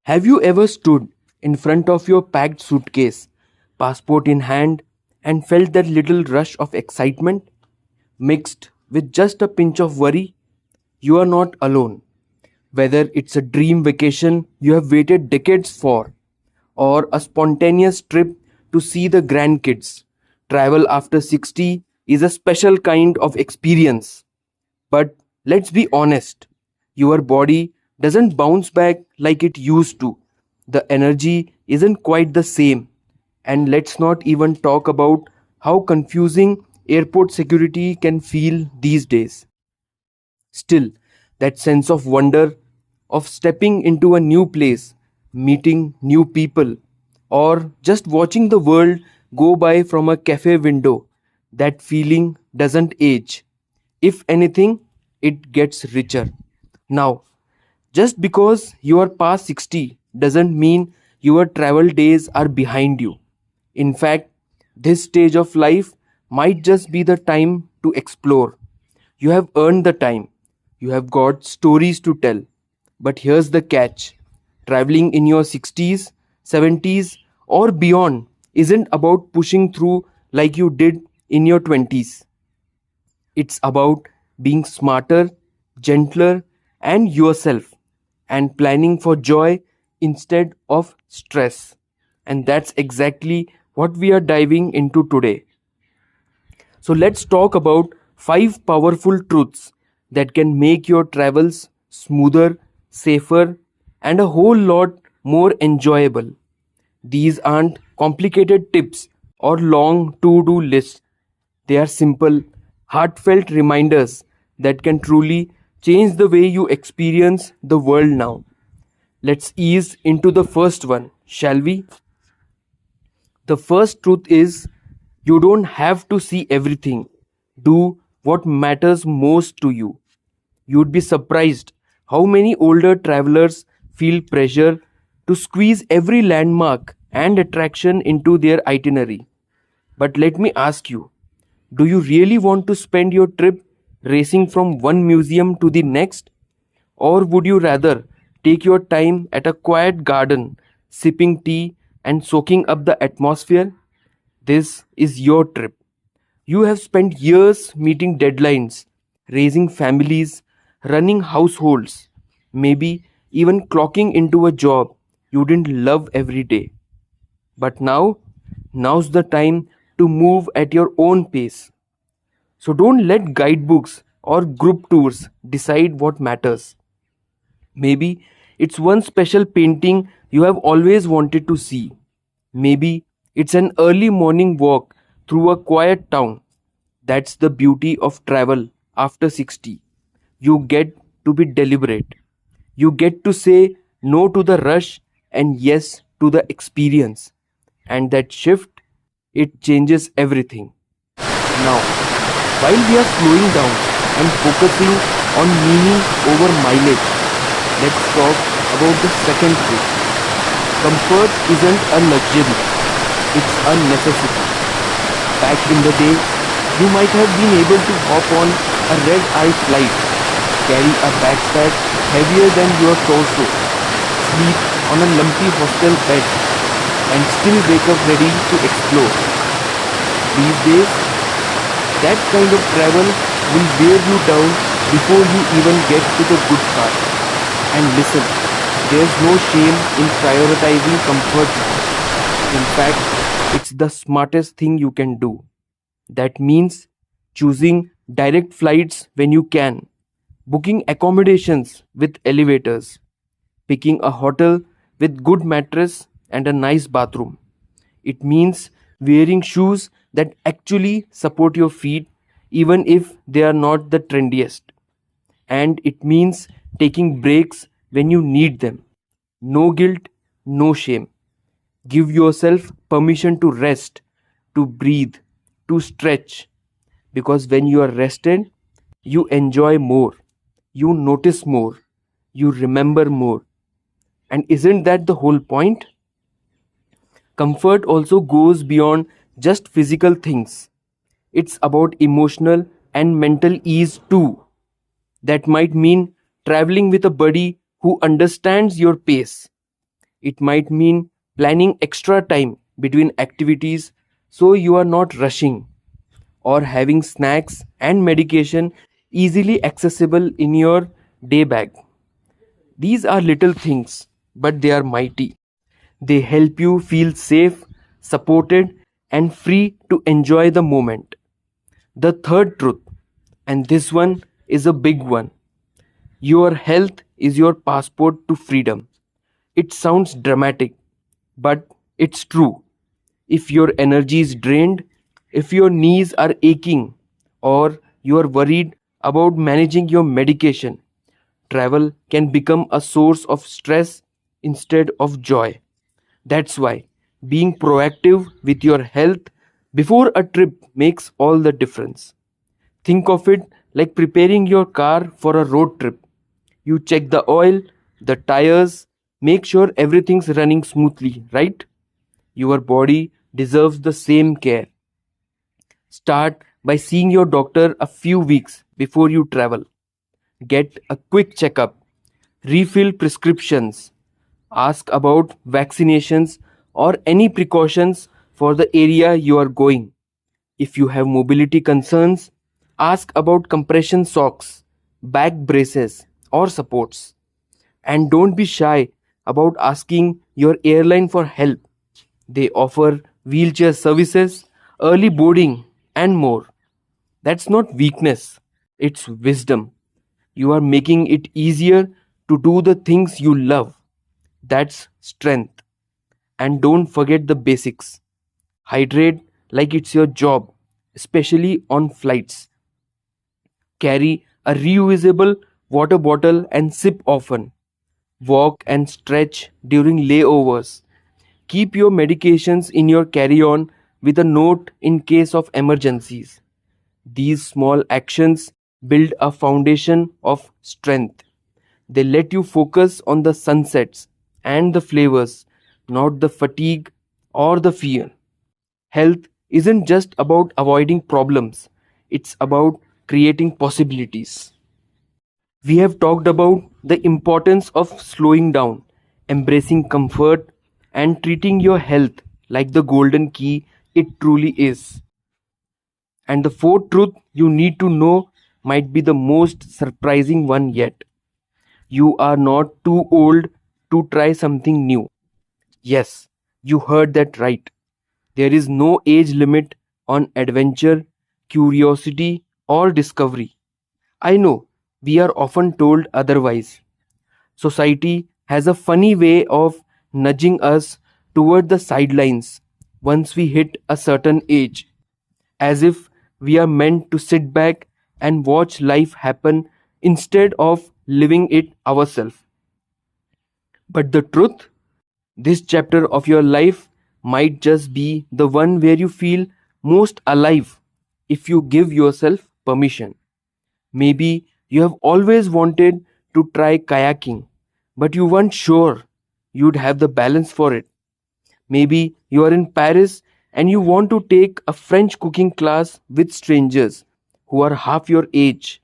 Have you ever stood in front of your packed suitcase, passport in hand, and felt that little rush of excitement mixed with just a pinch of worry? You are not alone. Whether it's a dream vacation you have waited decades for, or a spontaneous trip to see the grandkids, travel after 60 is a special kind of experience. But let's be honest, your body doesn't bounce back like it used to. The energy isn't quite the same. And let's not even talk about how confusing airport security can feel these days. Still, that sense of wonder of stepping into a new place, meeting new people, or just watching the world go by from a cafe window, that feeling doesn't age. If anything, it gets richer. Now, just because you are past 60 doesn't mean your travel days are behind you. In fact, this stage of life might just be the time to explore. You have earned the time. You have got stories to tell. But here's the catch: traveling in your 60s, 70s, or beyond isn't about pushing through like you did in your 20s. It's about being smarter, gentler, and yourself, and planning for joy instead of stress. And that's exactly what we are diving into today. So let's talk about 5 powerful truths that can make your travels smoother, safer, and a whole lot more enjoyable. These aren't complicated tips or long to do lists. They are simple, heartfelt reminders that can truly change the way you experience the world now. Let's ease into the first one, shall we? The first truth is you don't have to see everything. Do what matters most to you. You'd be surprised how many older travelers feel pressure to squeeze every landmark and attraction into their itinerary. But let me ask you, do you really want to spend your trip racing from one museum to the next? Or would you rather take your time at a quiet garden, sipping tea and soaking up the atmosphere? This is your trip. You have spent years meeting deadlines, raising families, running households, maybe even clocking into a job you didn't love every day. But now's the time to move at your own pace. So don't let guidebooks or group tours decide what matters. Maybe it's one special painting you have always wanted to see. Maybe it's an early morning walk through a quiet town. That's the beauty of travel after 60. You get to be deliberate. You get to say no to the rush and yes to the experience. And that shift, it changes everything. Now, while we are slowing down and focusing on meaning over mileage, let's talk about the second truth. Comfort isn't a luxury, it's a necessity. Back in the day, you might have been able to hop on a red eye flight, carry a backpack heavier than your torso, sleep on a lumpy hostel bed, and still wake up ready to explore. These days, that kind of travel will wear you down before you even get to the good part. And listen, there's no shame in prioritizing comfort now. In fact, it's the smartest thing you can do. That means choosing direct flights when you can, booking accommodations with elevators, picking a hotel with good mattress and a nice bathroom. It means wearing shoes that actually support your feet even if they are not the trendiest. And it means taking breaks when you need them. No guilt, no shame. Give yourself permission to rest, to breathe, to stretch. Because when you are rested, you enjoy more, you notice more, you remember more. And isn't that the whole point? Comfort also goes beyond just physical things. It's about emotional and mental ease too. That might mean traveling with a buddy who understands your pace, It might mean planning extra time between activities so you are not rushing, or having snacks and medication easily accessible in your day bag. These are little things, but they are mighty. They help you feel safe, supported, and free to enjoy the moment. The third truth, and this one is a big one: your health is your passport to freedom. It sounds dramatic, but it's true. If your energy is drained, if your knees are aching, or you are worried about managing your medication, travel can become a source of stress instead of joy. That's why being proactive with your health before a trip makes all the difference. Think of it like preparing your car for a road trip. You check the oil, the tires, make sure everything's running smoothly, right? Your body deserves the same care. Start by seeing your doctor a few weeks before you travel. Get a quick checkup, refill prescriptions, ask about vaccinations or any precautions for the area you are going. If you have mobility concerns, ask about compression socks, back braces, or supports. And don't be shy about asking your airline for help. They offer wheelchair services, early boarding, and more. That's not weakness, it's wisdom. You are making it easier to do the things you love. That's strength. And don't forget the basics. Hydrate like it's your job, especially on flights. Carry a reusable water bottle and sip often. Walk and stretch during layovers. Keep your medications in your carry on with a note in case of emergencies. These small actions build a foundation of strength. They let you focus on the sunsets and the flavors, not the fatigue or the fear. Health isn't just about avoiding problems, it's about creating possibilities. We have talked about the importance of slowing down, embracing comfort, and treating your health like the golden key it truly is. And the fourth truth you need to know might be the most surprising one yet. You are not too old to try something new. Yes, you heard that right. There is no age limit on adventure, curiosity, or discovery. I know we are often told otherwise. Society has a funny way of nudging us toward the sidelines once we hit a certain age, as if we are meant to sit back and watch life happen instead of living it ourselves. But the truth, this chapter of your life might just be the one where you feel most alive if you give yourself permission. Maybe you have always wanted to try kayaking, but you weren't sure you'd have the balance for it. Maybe you are in Paris and you want to take a French cooking class with strangers who are half your age.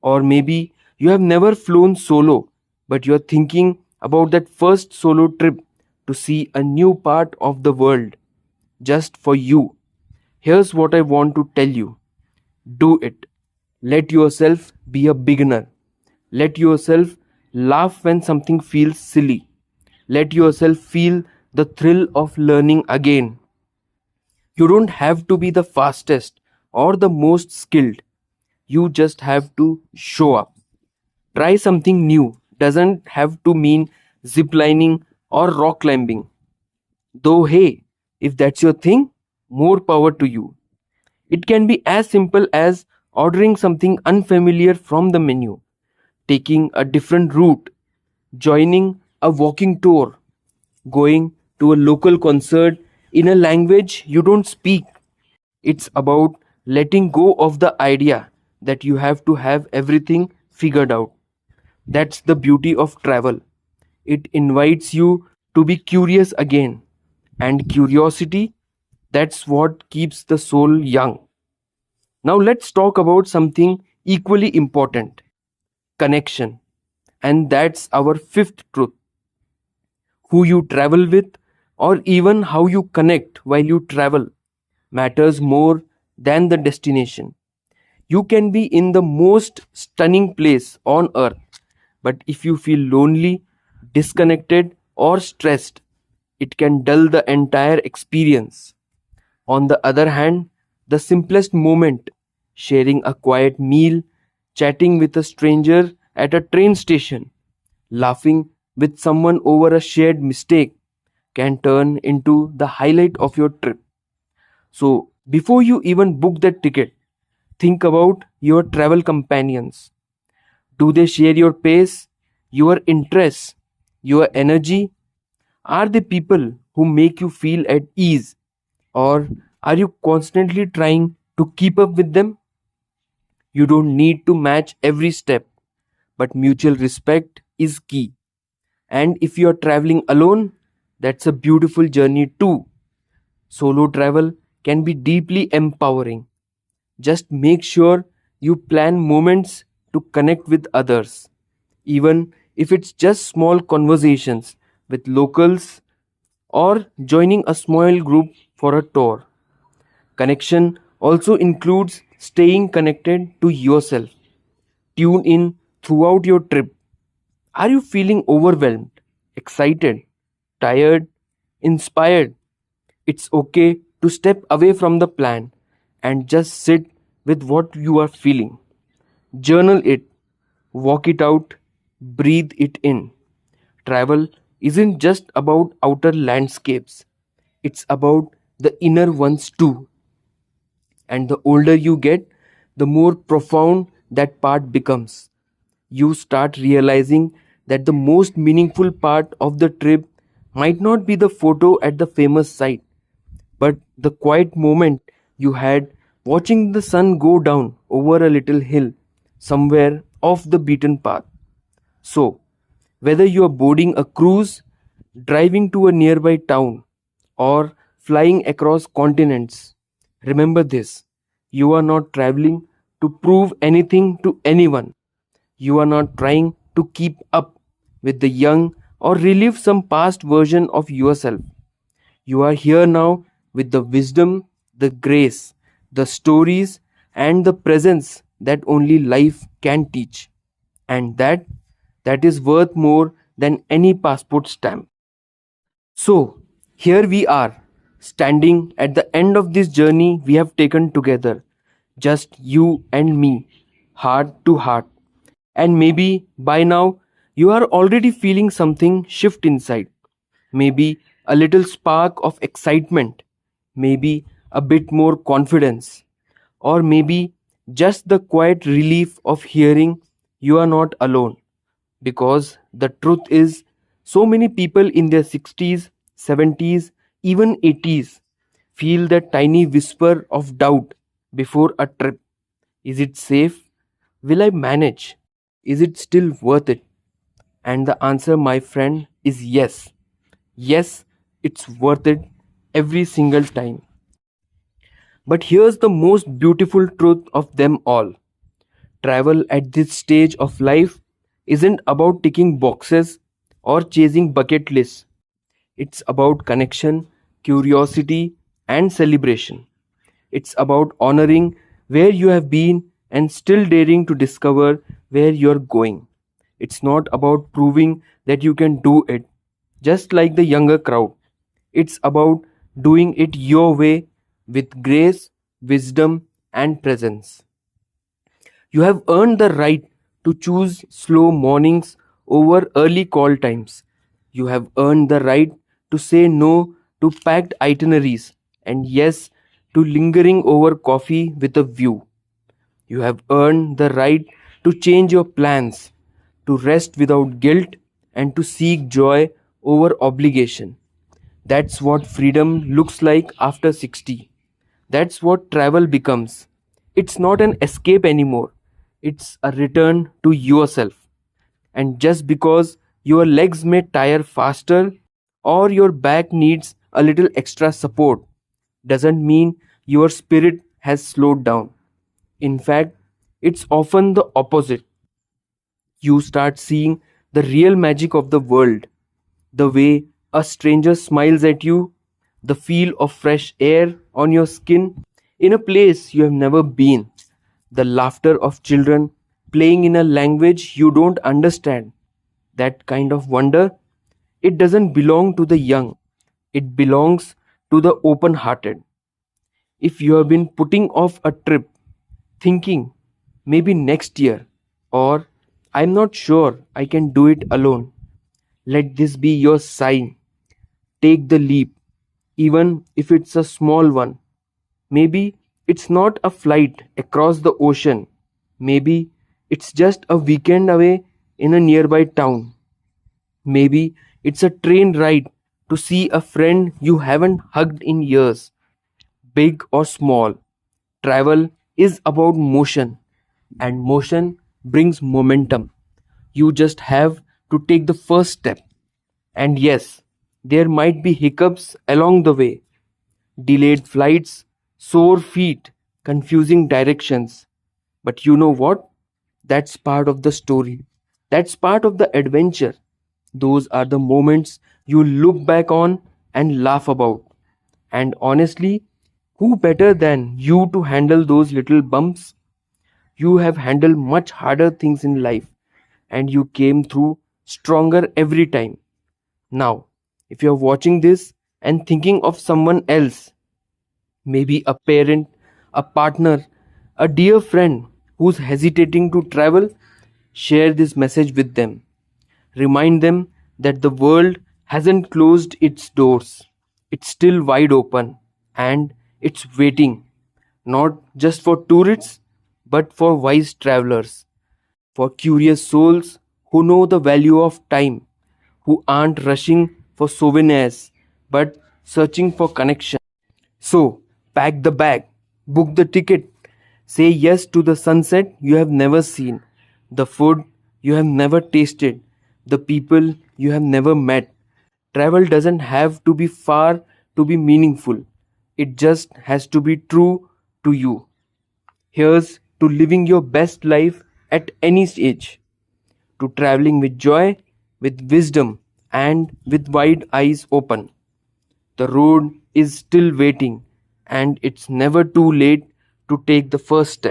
Or maybe you have never flown solo, but you are thinking about that first solo trip to see a new part of the world just for you. Here's what I want to tell you: do it. Let yourself be a beginner. Let yourself laugh when something feels silly. Let yourself feel the thrill of learning again. You don't have to be the fastest or the most skilled. You just have to show up. Try something new doesn't have to mean ziplining or rock climbing. Though, hey, if that's your thing, more power to you. It can be as simple as ordering something unfamiliar from the menu, taking a different route, joining a walking tour, going to a local concert in a language you don't speak. It's about letting go of the idea that you have to have everything figured out. That's the beauty of travel. It invites you to be curious again. And curiosity, that's what keeps the soul young. Now let's talk about something equally important: connection. And that's our fifth truth. who you travel with, or even how you connect while you travel matters more than the destination. You can be in the most stunning place on earth, but if you feel lonely, disconnected, or stressed, it can dull the entire experience. On the other hand, the simplest moment, sharing a quiet meal, chatting with a stranger at a train station, laughing with someone over a shared mistake, can turn into the highlight of your trip. So, before you even book that ticket, think about your travel companions. Do they share your pace, your interests, your energy? Are they people who make you feel at ease? Or are you constantly trying to keep up with them? You don't need to match every step, but mutual respect is key. And if you are traveling alone, that's a beautiful journey too. Solo travel can be deeply empowering. Just make sure you plan moments to connect with others, even if it's just small conversations with locals or joining a small group for a tour. Connection also includes staying connected to yourself. Tune in throughout your trip. Are you feeling overwhelmed, excited, tired, inspired? It's okay to step away from the plan and just sit with what you are feeling. Journal it, walk it out, breathe it in. Travel isn't just about outer landscapes, it's about the inner ones too. And the older you get, the more profound that part becomes. You start realizing that the most meaningful part of the trip might not be the photo at the famous site, but the quiet moment you had watching the sun go down over a little hill somewhere off the beaten path. So, whether you are boarding a cruise, driving to a nearby town, or flying across continents, remember this: you are not traveling to prove anything to anyone. You are not trying to keep up with the young or relive some past version of yourself. You are here now with the wisdom, the grace, the stories, and the presence that only life can teach. And that is worth more than any passport stamp. So, here we are, standing at the end of this journey we have taken together. Just you and me, heart to heart. And maybe by now you are already feeling something shift inside. Maybe a little spark of excitement, maybe a bit more confidence, or maybe just the quiet relief of hearing you are not alone. Because the truth is, so many people in their 60s, 70s, even 80s feel that tiny whisper of doubt before a trip. Is it safe? Will I manage? Is it still worth it? And the answer, my friend, is yes. Yes, it's worth it every single time. But here's the most beautiful truth of them all: travel at this stage of life isn't about ticking boxes or chasing bucket lists. It's about connection, curiosity, and celebration. It's about honoring where you have been and still daring to discover where you're going. It's not about proving that you can do it, just like the younger crowd. It's about doing it your way with grace, wisdom, and presence. You have earned the right to choose slow mornings over early call times. You have earned the right to say no to packed itineraries and yes to lingering over coffee with a view. You have earned the right to change your plans, to rest without guilt, and to seek joy over obligation. That's what freedom looks like after 60. That's what travel becomes. It's not an escape anymore, it's a return to yourself. And just because your legs may tire faster or your back needs a little extra support doesn't mean your spirit has slowed down. In fact, it's often the opposite. You start seeing the real magic of the world, the way A stranger smiles at you, the feel of fresh air on your skin in a place you have never been, the laughter of children playing in a language you don't understand. That kind of wonder, it doesn't belong to the young, it belongs to the open hearted. If you have been putting off a trip, thinking maybe next year, or I'm not sure I can do it alone, let this be your sign. Take the leap, even if it's a small one. Maybe it's not a flight across the ocean. Maybe it's just a weekend away in a nearby town. Maybe it's a train ride to see a friend you haven't hugged in years. Big or small, travel is about motion, and motion brings momentum. You just have to take the first step. And yes, there might be hiccups along the way, delayed flights, sore feet, confusing directions. But you know what? That's part of the story. That's part of the adventure. Those are the moments you look back on and laugh about. And honestly, who better than you to handle those little bumps? You have handled much harder things in life, and you came through stronger every time. Now, if you're watching this and thinking of someone else, maybe a parent, a partner, a dear friend who's hesitating to travel, share this message with them. Remind them that the world hasn't closed its doors. It's still wide open and it's waiting, not just for tourists, but for wise travelers, for curious souls who know the value of time, who aren't rushing for souvenirs, but searching for connection. So, pack the bag, book the ticket, say yes to the sunset you have never seen, the food you have never tasted, the people you have never met. Travel doesn't have to be far to be meaningful, it just has to be true to you. Here's to living your best life at any age, to traveling with joy, with wisdom, and with wide eyes open. The road is still waiting, and it's never too late to take the first step.